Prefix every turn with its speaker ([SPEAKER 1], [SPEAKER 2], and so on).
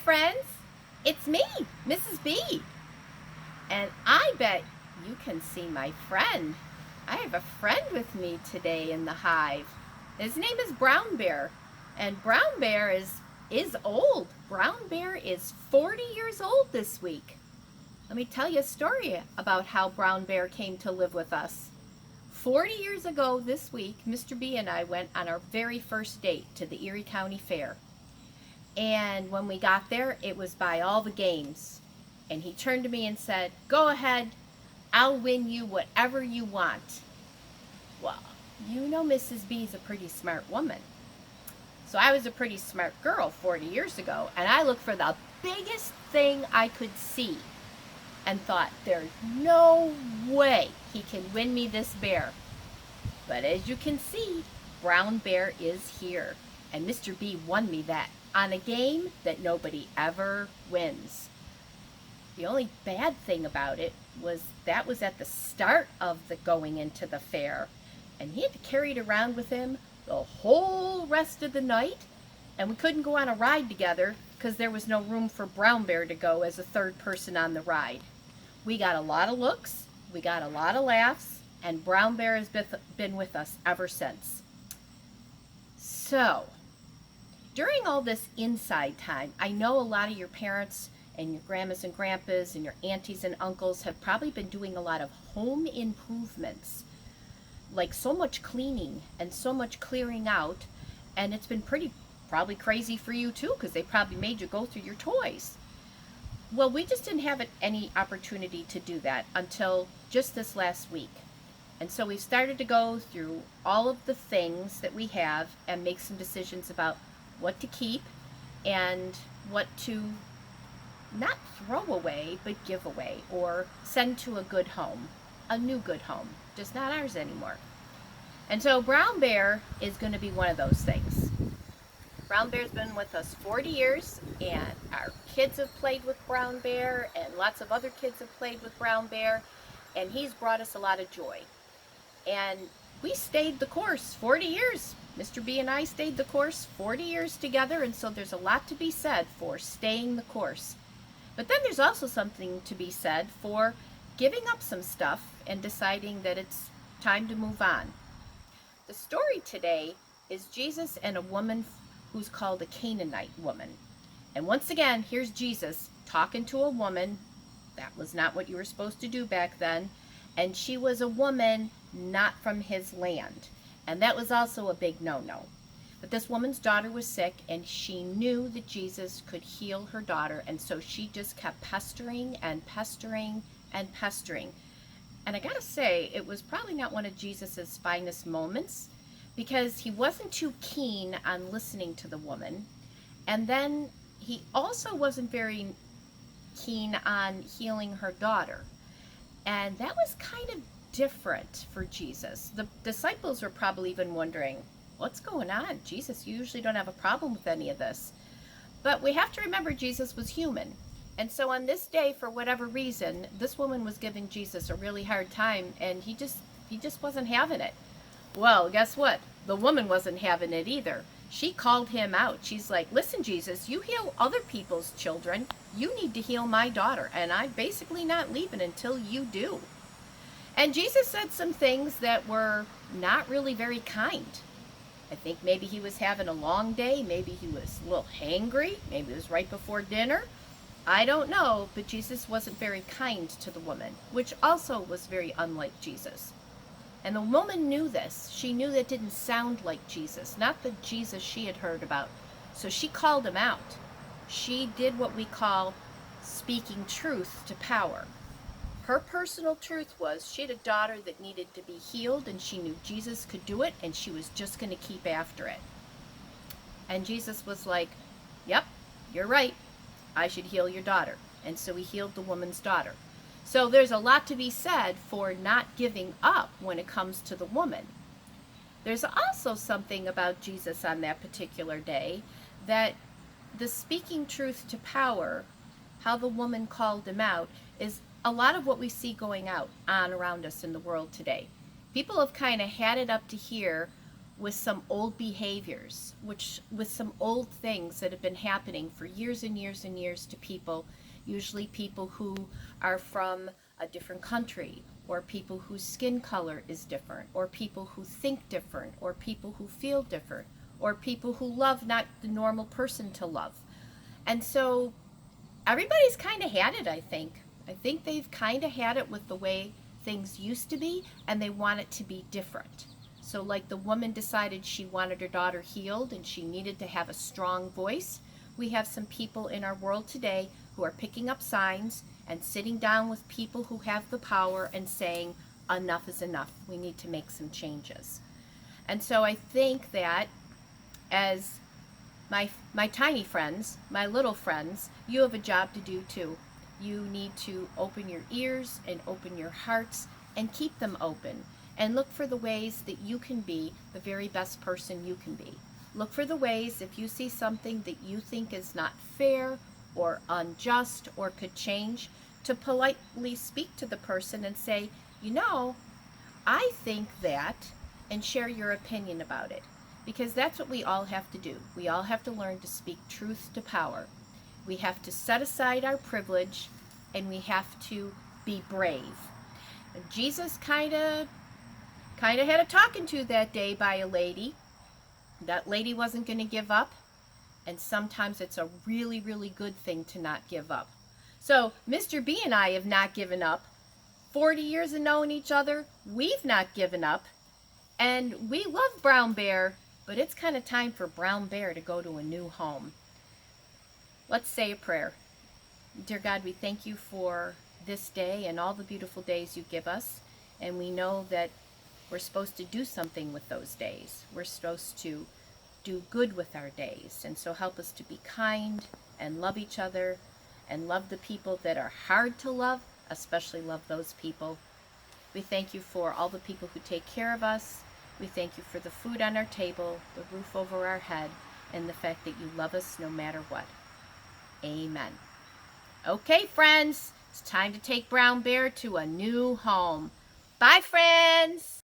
[SPEAKER 1] friends. It's me, Mrs. B. And I bet you can see my friend. I have a friend with me today in the hive. His name is Brown Bear. And Brown Bear is old. Brown Bear is 40 years old this week. Let me tell you a story about how Brown Bear came to live with us. 40 years ago this week, Mr. B and I went on our very first date to the Erie County Fair. And when we got there, it was by all the games. And he turned to me and said, "Go ahead, I'll win you whatever you want." Well, you know Mrs. B is a pretty smart woman. So I was a pretty smart girl 40 years ago, and I looked for the biggest thing I could see and thought, there's no way he can win me this bear. But as you can see, Brown Bear is here, and Mr. B won me that on a game that nobody ever wins. The only bad thing about it was that was at the start of the going into the fair, and he had to carry it around with him the whole rest of the night, and we couldn't go on a ride together because there was no room for Brown Bear to go as a third person on the ride. We got a lot of looks, we got a lot of laughs, and Brown Bear has been with us ever since. So, during all this inside time, I know a lot of your parents and your grandmas and grandpas and your aunties and uncles have probably been doing a lot of home improvements, like so much cleaning and so much clearing out, and it's been probably crazy for you too, because they probably made you go through your toys. Well, we just didn't have any opportunity to do that until just this last week. And so we started to go through all of the things that we have and make some decisions about what to keep and what to not throw away, but give away or send to a good home, a new good home, just not ours anymore. And so Brown Bear is going to be one of those things. Brown Bear's been with us 40 years, and our kids have played with Brown Bear, and lots of other kids have played with Brown Bear, and he's brought us a lot of joy. And we stayed the course 40 years. Mr. B and I stayed the course 40 years together, and so there's a lot to be said for staying the course. But then there's also something to be said for giving up some stuff and deciding that it's time to move on. The story today is Jesus and a woman who's called a Canaanite woman. And once again, here's Jesus talking to a woman. That was not what you were supposed to do back then. And she was a woman not from his land. And that was also a big no-no. But this woman's daughter was sick, and she knew that Jesus could heal her daughter, and so she just kept pestering and pestering and pestering. And I gotta say, it was probably not one of Jesus's finest moments, because he wasn't too keen on listening to the woman, and then he also wasn't very keen on healing her daughter. And that was kind of different for Jesus. The disciples were probably even wondering, what's going on? Jesus, you usually don't have a problem with any of this. But we have to remember Jesus was human. And so on this day, for whatever reason, this woman was giving Jesus a really hard time, and he just wasn't having it. Well, guess what? The woman wasn't having it either. She called him out. She's like, "Listen, Jesus, you heal other people's children. You need to heal my daughter, and I'm basically not leaving until you do." And Jesus said some things that were not really very kind. I think maybe he was having a long day. Maybe he was a little hangry. Maybe it was right before dinner. I don't know, but Jesus wasn't very kind to the woman, which also was very unlike Jesus. And the woman knew this. She knew that didn't sound like Jesus, not the Jesus she had heard about. So she called him out. She did what we call speaking truth to power. Her personal truth was she had a daughter that needed to be healed, and she knew Jesus could do it, and she was just going to keep after it. And Jesus was like, "Yep, you're right. I should heal your daughter." And so he healed the woman's daughter. So there's a lot to be said for not giving up when it comes to the woman. There's also something about Jesus on that particular day, that the speaking truth to power, how the woman called him out, is a lot of what we see going on around us in the world today. People have kind of had it up to here with some old behaviors, which with some old things that have been happening for years and years and years to people, usually people who are from a different country, or people whose skin color is different, or people who think different, or people who feel different, or people who love not the normal person to love. And so everybody's kind of had it, I think. I think they've kind of had it with the way things used to be, and they want it to be different. So, like the woman decided she wanted her daughter healed and she needed to have a strong voice, we have some people in our world today who are picking up signs and sitting down with people who have the power and saying, enough is enough. We need to make some changes. And so I think that as my tiny friends, my little friends, you have a job to do too. You need to open your ears and open your hearts and keep them open, and look for the ways that you can be the very best person you can be. Look for the ways, if you see something that you think is not fair or unjust or could change, to politely speak to the person and say, you know, I think that, and share your opinion about it. Because that's what we all have to do. We all have to learn to speak truth to power. We have to set aside our privilege, and we have to be brave. Jesus kind of had a talking to that day by a lady. That lady wasn't going to give up, and sometimes it's a really, really good thing to not give up. So Mr. B and I have not given up. 40 years of knowing each other, we've not given up. And we love Brown Bear, but it's kind of time for Brown Bear to go to a new home. Let's say a prayer. Dear God, we thank you for this day and all the beautiful days you give us. And we know that we're supposed to do something with those days. We're supposed to do good with our days. And so help us to be kind and love each other and love the people that are hard to love, especially love those people. We thank you for all the people who take care of us. We thank you for the food on our table, the roof over our head, and the fact that you love us no matter what. Amen. Okay, friends, it's time to take Brown Bear to a new home. Bye, friends.